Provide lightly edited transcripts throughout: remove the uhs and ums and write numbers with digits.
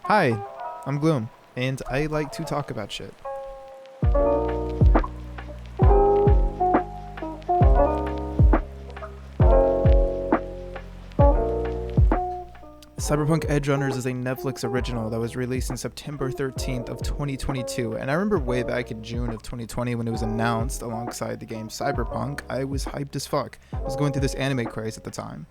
Hi, I'm Gloom, and I like to talk about shit. CyberPunk Edgerunners is a Netflix original that was released in September 13th of 2022, and I remember way back in June of 2020 when it was announced alongside the game Cyberpunk, I was hyped as fuck. I was going through this anime craze at the time.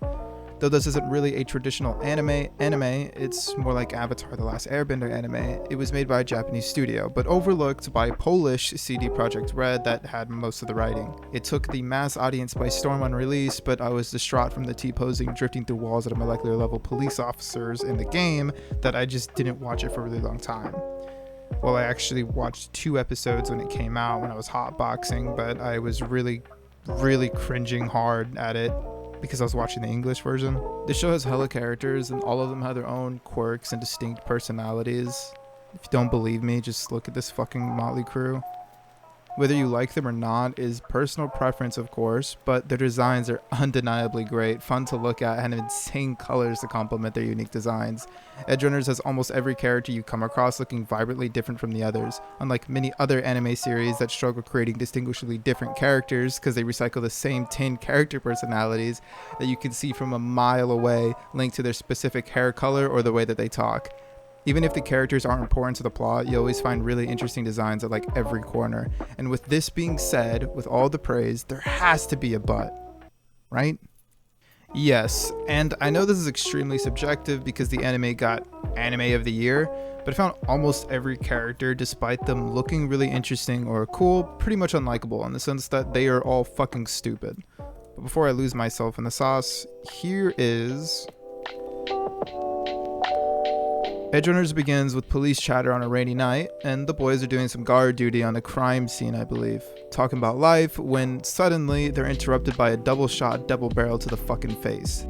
Though this isn't really a traditional anime, it's more like Avatar The Last Airbender anime. It was made by a Japanese studio, but overlooked by Polish CD Projekt Red that had most of the writing. It took the mass audience by storm on release, but I was distraught from the T-posing drifting through walls at a molecular level police officers in the game that I just didn't watch it for a really long time. Well, I actually watched 2 episodes when it came out when I was hotboxing, but I was really cringing hard at it because I was watching the English version. The show has hella characters and all of them have their own quirks and distinct personalities. If you don't believe me, just look at this fucking motley crew. Whether you like them or not is personal preference, of course, but their designs are undeniably great, fun to look at, and have insane colors to complement their unique designs. Edgerunners has almost every character you come across looking vibrantly different from the others, unlike many other anime series that struggle creating distinguishably different characters because they recycle the same 10 character personalities that you can see from a mile away, linked to their specific hair color or the way that they talk. Even if the characters aren't important to the plot, you always find really interesting designs at like every corner. And with this being said, with all the praise, there has to be a but, right? Yes, and I know this is extremely subjective because the anime got Anime of the Year, but I found almost every character, despite them looking really interesting or cool, pretty much unlikable in the sense that they are all fucking stupid. But before I lose myself in the sauce, here is... Edgerunners begins with police chatter on a rainy night, and the boys are doing some guard duty on a crime scene, I believe, talking about life, when suddenly they're interrupted by a double barrel to the fucking face.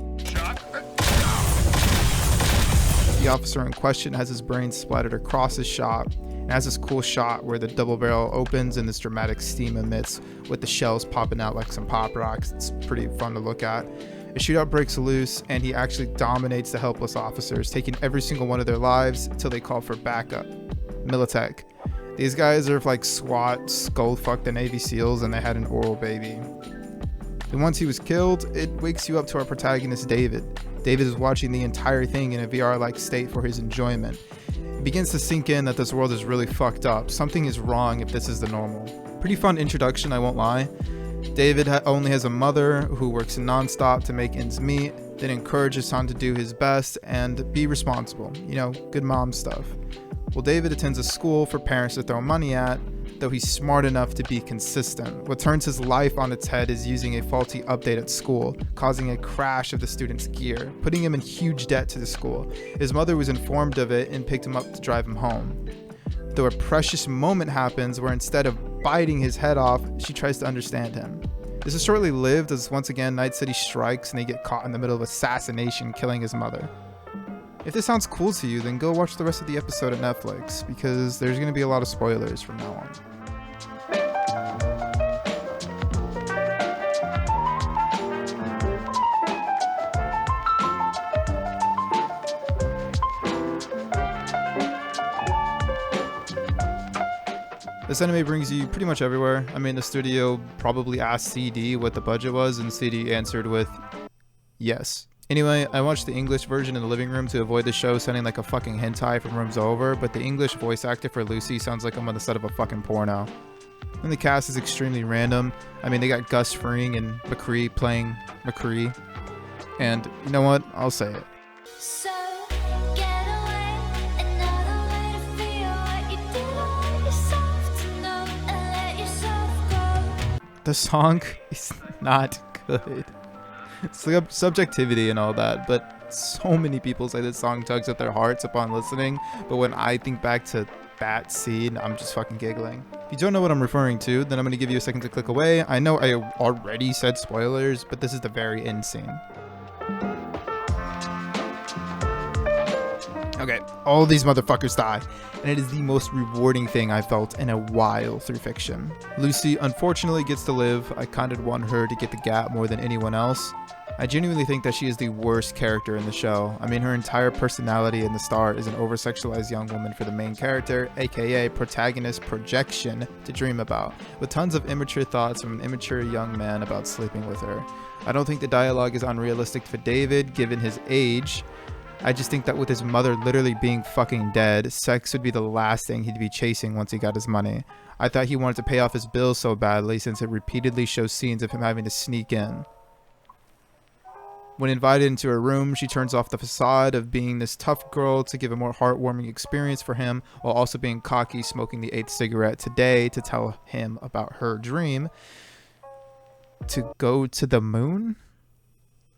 The officer in question has his brain splattered across his shot, and has this cool shot where the double barrel opens and this dramatic steam emits with the shells popping out like some pop rocks. It's pretty fun to look at. A shootout breaks loose, and he actually dominates the helpless officers, taking every single one of their lives until they call for backup. Militech. These guys are like SWAT, skull-fucked the Navy SEALs, and they had an oral baby. And once he was killed, it wakes you up to our protagonist, David. David is watching the entire thing in a VR-like state for his enjoyment. It begins to sink in that this world is really fucked up. Something is wrong if this is the normal. Pretty fun introduction, I won't lie. David only has a mother who works non-stop to make ends meet, then encourages his son to do his best and be responsible. You know, good mom stuff. Well, David attends a school for parents to throw money at, though he's smart enough to be consistent. What turns his life on its head is using a faulty update at school, causing a crash of the student's gear, putting him in huge debt to the school. His mother was informed of it and picked him up to drive him home. Though a precious moment happens where instead of biting his head off, she tries to understand him. This is shortly lived as once again Night City strikes and they get caught in the middle of assassination, killing his mother. If this sounds cool to you, then go watch the rest of the episode at Netflix, because there's going to be a lot of spoilers from now on. This anime brings you pretty much everywhere. I mean, the studio probably asked CD what the budget was, and CD answered with yes. Anyway, I watched the English version in the living room to avoid the show sounding like a fucking hentai from rooms over, but the English voice actor for Lucy sounds like I'm on the set of a fucking porno. And the cast is extremely random. I mean, they got Gus Fring and McCree playing McCree. And you know what? I'll say it. The song is not good. It's like subjectivity and all that, but so many people say this song tugs at their hearts upon listening, but when I think back to that scene, I'm just fucking giggling. If you don't know what I'm referring to, then I'm going to give you a second to click away. I know I already said spoilers, but this is the very end scene. Okay, all these motherfuckers die, and it is the most rewarding thing I felt in a while through fiction. Lucy unfortunately gets to live. I kinda want her to get the gap more than anyone else. I genuinely think that she is the worst character in the show. I mean, her entire personality in the start is an over-sexualized young woman for the main character, aka protagonist projection, to dream about, with tons of immature thoughts from an immature young man about sleeping with her. I don't think the dialogue is unrealistic for David, given his age. I just think that with his mother literally being fucking dead, sex would be the last thing he'd be chasing once he got his money. I thought he wanted to pay off his bills so badly since it repeatedly shows scenes of him having to sneak in. When invited into her room, she turns off the facade of being this tough girl to give a more heartwarming experience for him, while also being cocky, smoking the 8th cigarette today to tell him about her dream to go to the moon?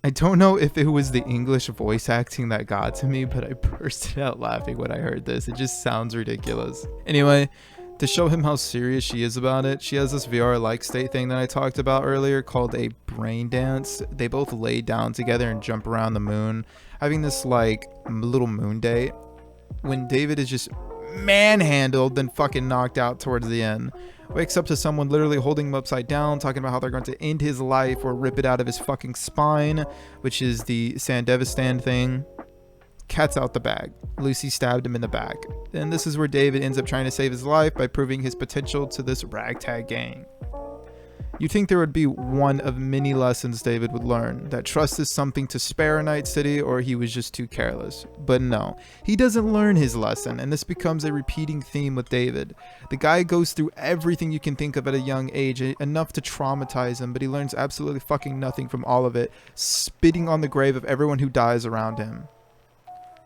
I don't know if it was the English voice acting that got to me, but I bursted out laughing when I heard this. It just sounds ridiculous. Anyway, to show him how serious she is about it, she has this VR-like state thing that I talked about earlier called a brain dance. They both lay down together and jump around the moon, having this like little moon date. When David is just manhandled, then fucking knocked out towards the end. Wakes up to someone literally holding him upside down, talking about how they're going to end his life or rip it out of his fucking spine, which is the Sandevistan thing. Cat's out the bag. Lucy stabbed him in the back. Then this is where David ends up trying to save his life by proving his potential to this ragtag gang. You'd think there would be one of many lessons David would learn, that trust is something to spare in Night City, or he was just too careless. But no, he doesn't learn his lesson, and this becomes a repeating theme with David. The guy goes through everything you can think of at a young age, enough to traumatize him, but he learns absolutely fucking nothing from all of it, spitting on the grave of everyone who dies around him.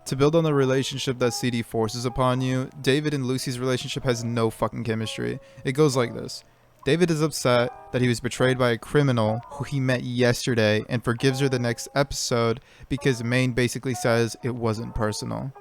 To build on the relationship that CD forces upon you, David and Lucy's relationship has no fucking chemistry. It goes like this. David is upset that he was betrayed by a criminal who he met yesterday and forgives her the next episode because Maine basically says it wasn't personal.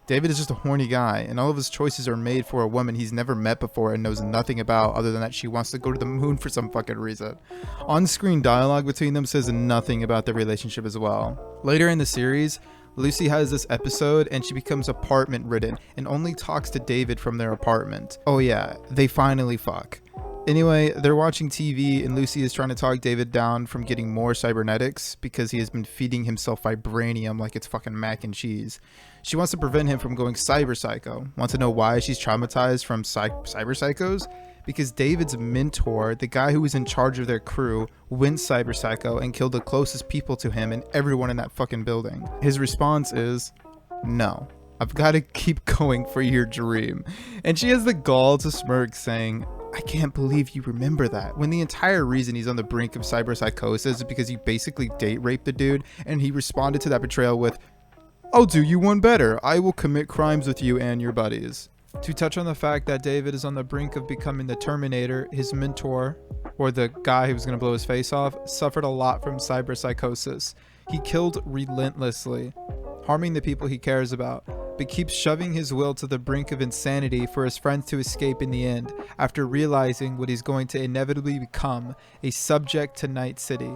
David is just a horny guy, and all of his choices are made for a woman he's never met before and knows nothing about other than that she wants to go to the moon for some fucking reason. On-screen dialogue between them says nothing about their relationship as well. Later in the series, Lucy has this episode and she becomes apartment ridden and only talks to David from their apartment. Oh yeah, they finally fuck. Anyway, they're watching TV and Lucy is trying to talk David down from getting more cybernetics because he has been feeding himself vibranium like it's fucking mac and cheese. She wants to prevent him from going cyber psycho. Want to know why she's traumatized from cyber psychos? Because David's mentor, the guy who was in charge of their crew, went cyber psycho and killed the closest people to him and everyone in that fucking building. His response is, no, I've got to keep going for your dream. And she has the gall to smirk saying, I can't believe you remember that, when the entire reason he's on the brink of cyberpsychosis is because you basically date raped the dude, and he responded to that betrayal with, I'll do you one better, I will commit crimes with you and your buddies. To touch on the fact that David is on the brink of becoming the Terminator, his mentor, or the guy who was going to blow his face off, suffered a lot from cyberpsychosis. He killed relentlessly, harming the people he cares about, but keeps shoving his will to the brink of insanity for his friends to escape in the end, after realizing what he's going to inevitably become, a subject to Night City.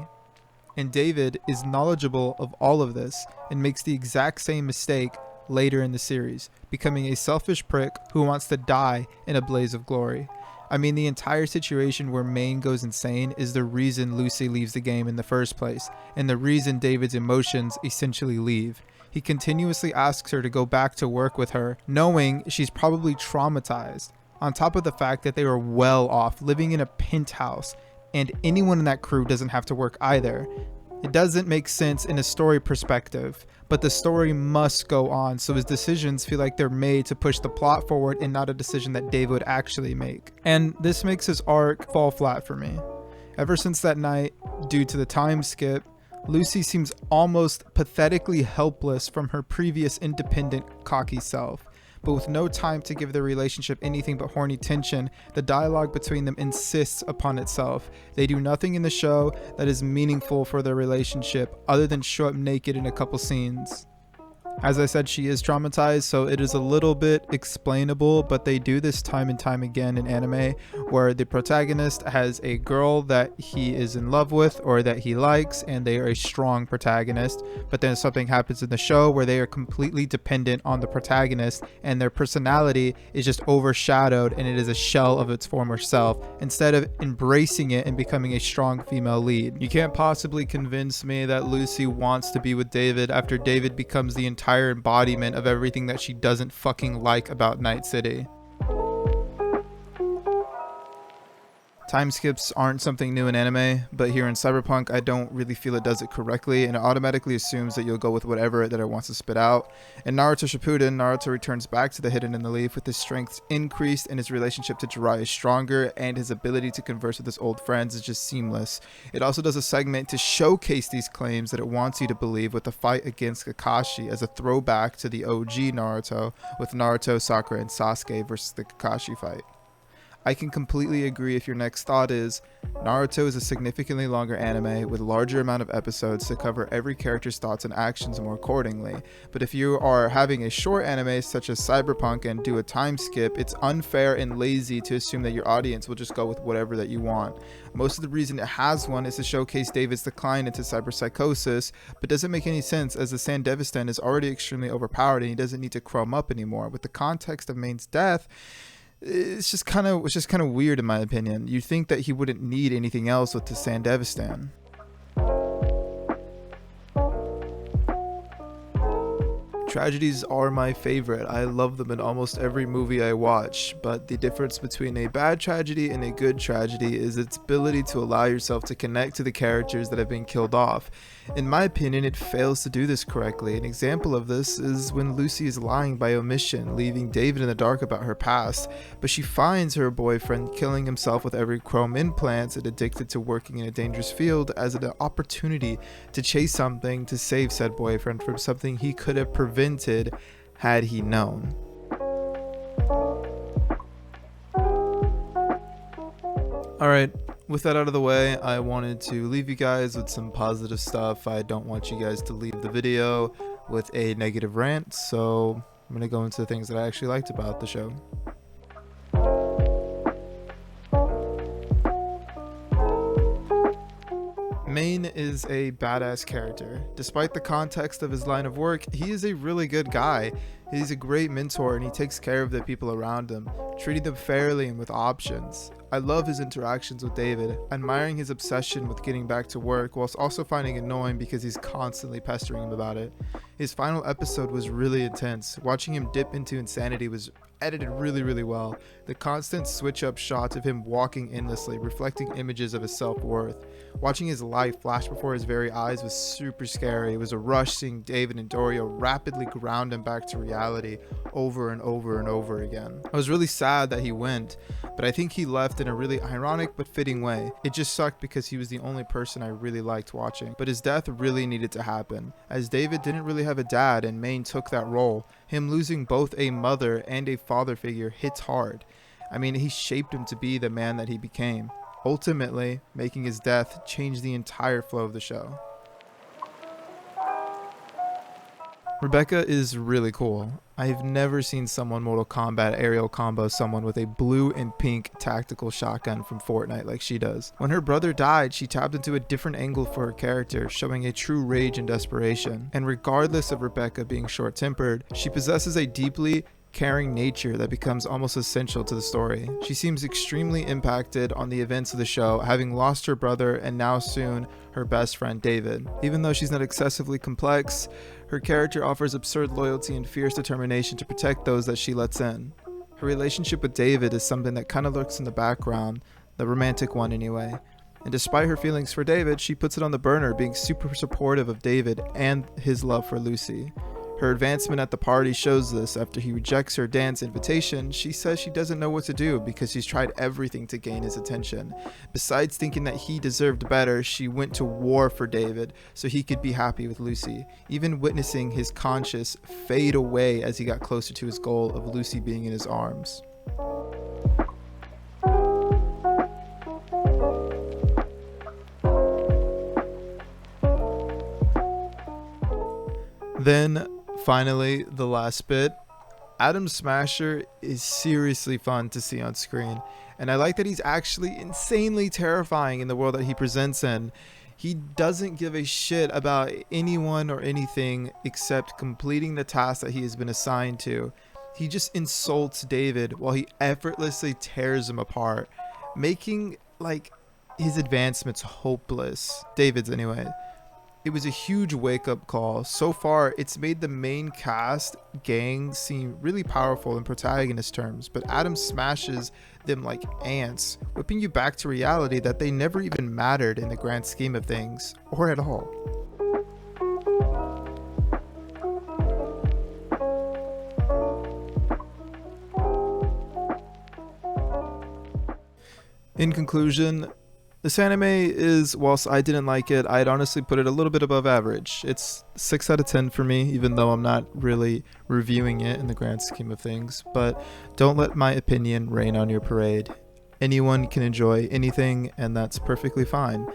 And David is knowledgeable of all of this and makes the exact same mistake later in the series, becoming a selfish prick who wants to die in a blaze of glory. I mean, the entire situation where Maine goes insane is the reason Lucy leaves the game in the first place, and the reason David's emotions essentially leave. He continuously asks her to go back to work with her, knowing she's probably traumatized, on top of the fact that they are well off, living in a penthouse, and anyone in that crew doesn't have to work either. It doesn't make sense in a story perspective, but the story must go on, so his decisions feel like they're made to push the plot forward and not a decision that David would actually make. And this makes his arc fall flat for me. Ever since that night, due to the time skip, Lucy seems almost pathetically helpless from her previous independent, cocky self. But with no time to give their relationship anything but horny tension, the dialogue between them insists upon itself. They do nothing in the show that is meaningful for their relationship other than show up naked in a couple scenes. As I said, she is traumatized, so it is a little bit explainable, but they do this time and time again in anime where the protagonist has a girl that he is in love with or that he likes, and they are a strong protagonist, but then something happens in the show where they are completely dependent on the protagonist and their personality is just overshadowed and it is a shell of its former self instead of embracing it and becoming a strong female lead. You can't possibly convince me that Lucy wants to be with David after David becomes the entire embodiment of everything that she doesn't fucking like about Night City. Time skips aren't something new in anime, but here in Cyberpunk I don't really feel it does it correctly, and it automatically assumes that you'll go with whatever that it wants to spit out. In Naruto Shippuden, Naruto returns back to the Hidden in the Leaf with his strength increased and his relationship to Jiraiya is stronger, and his ability to converse with his old friends is just seamless. It also does a segment to showcase these claims that it wants you to believe with the fight against Kakashi as a throwback to the OG Naruto with Naruto, Sakura, and Sasuke versus the Kakashi fight. I can completely agree if your next thought is, Naruto is a significantly longer anime with larger amount of episodes to cover every character's thoughts and actions more accordingly. But if you are having a short anime such as Cyberpunk and do a time skip, it's unfair and lazy to assume that your audience will just go with whatever that you want. Most of the reason it has one is to showcase David's decline into cyberpsychosis, but doesn't make any sense as the Sandevistan is already extremely overpowered and he doesn't need to chrome up anymore. With the context of Main's death, it's just kind of weird in my opinion. You'd think that he wouldn't need anything else with the Sandevistan. Tragedies are my favorite. I love them in almost every movie I watch, but the difference between a bad tragedy and a good tragedy is its ability to allow yourself to connect to the characters that have been killed off. In my opinion, it fails to do this correctly. An example of this is when Lucy is lying by omission, leaving David in the dark about her past, but she finds her boyfriend killing himself with every chrome implant and addicted to working in a dangerous field as an opportunity to chase something to save said boyfriend from something he could have prevented had he known. Alright, with that out of the way, I wanted to leave you guys with some positive stuff. I don't want you guys to leave the video with a negative rant, so I'm going to go into the things that I actually liked about the show. Main is a badass character. Despite the context of his line of work, he is a really good guy. He's a great mentor and he takes care of the people around him, treating them fairly and with options. I love his interactions with David, admiring his obsession with getting back to work whilst also finding it annoying because he's constantly pestering him about it. His final episode was really intense. Watching him dip into insanity was edited really well. The constant switch up shots of him walking endlessly, reflecting images of his self-worth. Watching his life flash before his very eyes was super scary. It was a rush seeing David and Dorio rapidly ground him back to reality over and over again. I was really sad that he went, but I think he left in a really ironic but fitting way. It just sucked because he was the only person I really liked watching, but his death really needed to happen, as David didn't really have a dad and Main took that role. Him losing both a mother and a father figure hits hard. I mean, he shaped him to be the man that he became, ultimately making his death change the entire flow of the show. Rebecca is really cool. I've never seen someone Mortal Kombat aerial combo someone with a blue and pink tactical shotgun from Fortnite like she does. When her brother died, she tapped into a different angle for her character, showing a true rage and desperation. And regardless of Rebecca being short-tempered, she possesses a deeply caring nature that becomes almost essential to the story. She seems extremely impacted on the events of the show, having lost her brother and now soon her best friend David. Even though she's not excessively complex, her character offers absurd loyalty and fierce determination to protect those that she lets in. Her relationship with David is something that kind of lurks in the background, the romantic one anyway. And despite her feelings for David, she puts it on the burner, being super supportive of David and his love for Lucy. Her advancement at the party shows this. After he rejects her dance invitation, she says she doesn't know what to do because she's tried everything to gain his attention. Besides thinking that he deserved better, she went to war for David so he could be happy with Lucy, even witnessing his conscience fade away as he got closer to his goal of Lucy being in his arms. Then, Finally, the last bit. Adam Smasher is seriously fun to see on screen, and I like that he's actually insanely terrifying in the world that he presents in. He doesn't give a shit about anyone or anything except completing the task that he has been assigned to. He just insults David while he effortlessly tears him apart, making like his advancements hopeless. David's anyway. It was a huge wake-up call. So far, it's made the main cast gang seem really powerful in protagonist terms, but Adam smashes them like ants, whipping you back to reality that they never even mattered in the grand scheme of things, or at all. In conclusion, this anime is, whilst I didn't like it, I'd honestly put it a little bit above average. It's 6 out of 10 for me, even though I'm not really reviewing it in the grand scheme of things. But don't let my opinion rain on your parade. Anyone can enjoy anything, and that's perfectly fine.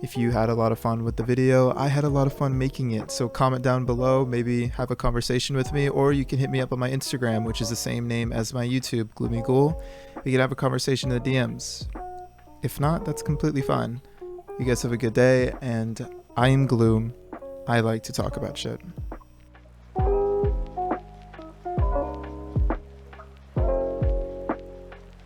If you had a lot of fun with the video, I had a lot of fun making it. So comment down below, maybe have a conversation with me, or you can hit me up on my Instagram, which is the same name as my YouTube, Gloomy Ghoul. We can have a conversation in the DMs. If not, that's completely fine. You guys have a good day, and I am Gloom. I like to talk about shit.